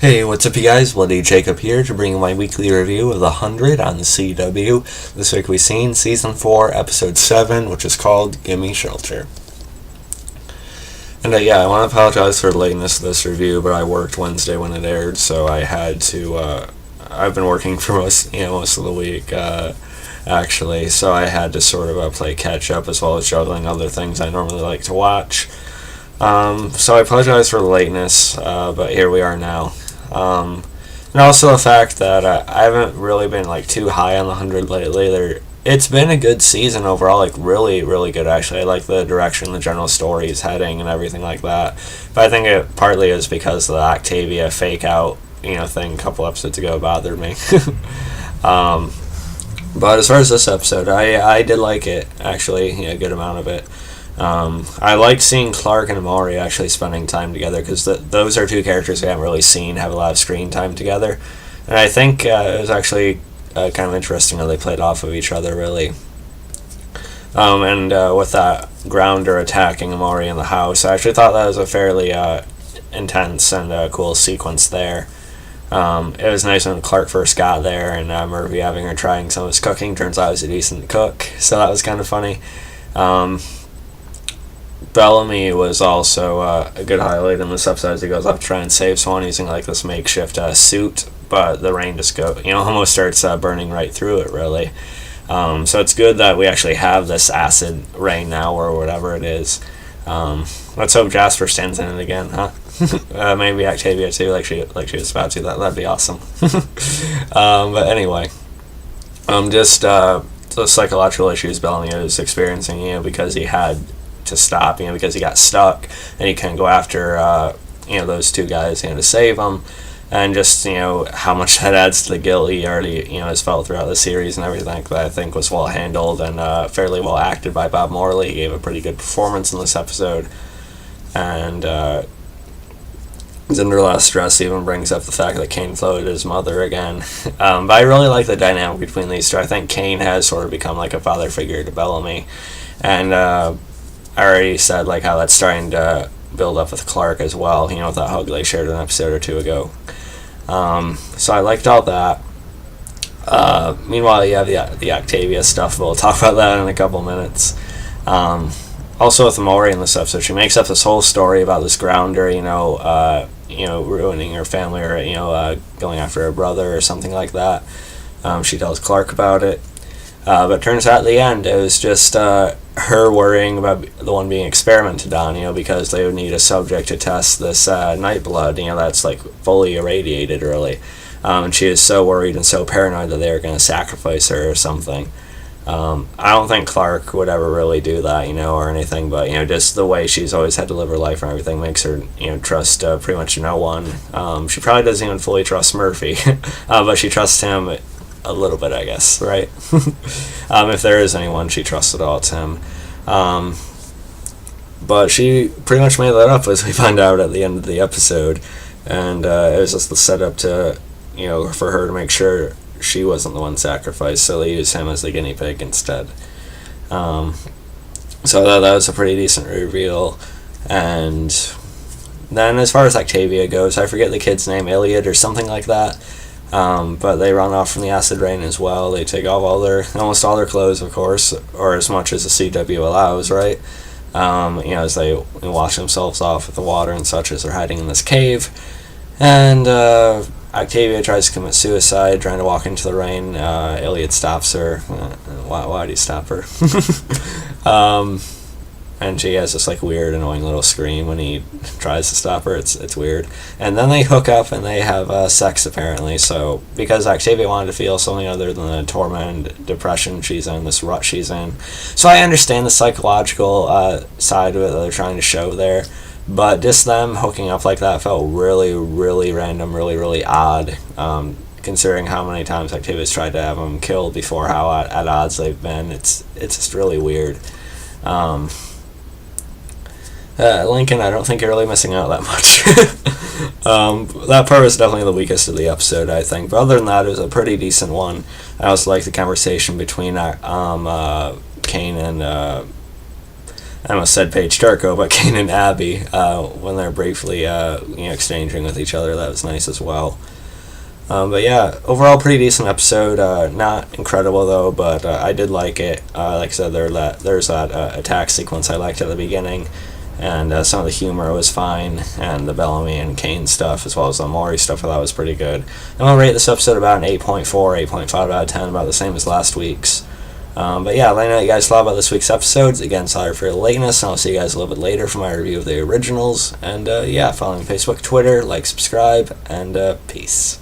Hey, what's up you guys? Bloody Jacob here to bring you my weekly review of The 100 on the CW. This week we've seen Season 4, Episode 7, which is called Gimme Shelter. And I want to apologize for the lateness of this review, but I worked Wednesday when it aired, so I had to, I've been working for most of the week, actually, so I had to sort of play catch up as well as juggling other things I normally like to watch. So I apologize for the lateness, but here we are now. And also the fact that I haven't really been too high on the 100 lately. It's been a good season overall, really, really good actually. I like the direction the general story is heading and everything like that. But I think it partly is because of the Octavia fake out, thing a couple episodes ago bothered me. But as far as this episode, I did like it actually, a good amount of it. I like seeing Clarke and Emori actually spending time together because those are two characters we haven't really seen have a lot of screen time together, and I think it was actually kind of interesting how they played off of each other really. And with that grounder attacking Emori in the house, I actually thought that was a fairly intense and cool sequence there. It was nice when Clarke first got there and Murphy having her trying some of his cooking. Turns out he's a decent cook, so that was kind of funny. Bellamy was also a good highlight in this episode as he goes up to try and save someone using this makeshift suit, but the rain just almost starts burning right through it really. So it's good that we actually have this acid rain now or whatever it is. Let's hope Jasper stands in it again, huh? Maybe Octavia too, like she was about to. That'd be awesome. But anyway, just the psychological issues Bellamy was experiencing, because he had to stop, because he got stuck and he couldn't go after those two guys to save him, and just how much that adds to the guilt he already has felt throughout the series and everything. That I think was well handled and fairly well acted by Bob Morley. He gave a pretty good performance in this episode, and he's under a lot of stress. He even brings up the fact that Kane floated his mother again. But I really like the dynamic between these two. I think Kane has sort of become a father figure to Bellamy, and I already said how that's starting to build up with Clarke as well, with that hug they shared an episode or two ago. So I liked all that. Meanwhile, you have the Octavia stuff, but we'll talk about that in a couple minutes. Also with Emori in this episode, she makes up this whole story about this grounder, ruining her family or, going after her brother or something like that. She tells Clarke about it. But it turns out at the end it was just her worrying about the one being experimented on, because they would need a subject to test this night blood, that's fully irradiated really. And she is so worried and so paranoid that they were going to sacrifice her or something. I don't think Clarke would ever really do that, or anything, but just the way she's always had to live her life and everything makes her trust pretty much no one. She probably doesn't even fully trust Murphy, but she trusts him a little bit, I guess, right? If there is anyone she trusts at all, it's him. But she pretty much made that up, as we find out at the end of the episode, and it was just the setup to, for her to make sure she wasn't the one sacrificed, so they used him as the guinea pig instead. So that was a pretty decent reveal. And then as far as Octavia goes, I forget the kid's name, Elliot or something like that. But they run off from the acid rain as well. They take off almost all their clothes, of course, or as much as the CW allows, right? As they wash themselves off with the water and such as they're hiding in this cave. And Octavia tries to commit suicide, trying to walk into the rain. Elliot stops her. Why do you stop her? And she has this weird, annoying little scream when he tries to stop her. It's weird. And then they hook up and they have sex apparently. So because Octavia wanted to feel something other than the torment and depression she's in, this rut she's in. So I understand the psychological side of it that they're trying to show there. But just them hooking up like that felt really, really random, really, really odd. Considering how many times Octavia's tried to have them killed before, how at odds they've been. It's just really weird. Lincoln, I don't think you're really missing out that much. That part was definitely the weakest of the episode, I think. But other than that, it was a pretty decent one. I also like the conversation between Kane and I almost said Paige Turco, but Kane and Abby, when they're briefly exchanging with each other, that was nice as well. But yeah, overall pretty decent episode. Not incredible though, but I did like it. Like I said, there's that attack sequence I liked at the beginning, and some of the humor was fine, and the Bellamy and Kane stuff, as well as the Emori stuff, I thought was pretty good. I'm going to rate this episode about an 8.4, 8.5 out of 10, about the same as last week's. But yeah, let me know what you guys thought about this week's episodes. Again, sorry for the lateness, and I'll see you guys a little bit later for my review of the originals. And yeah, follow me on Facebook, Twitter, like, subscribe, and peace.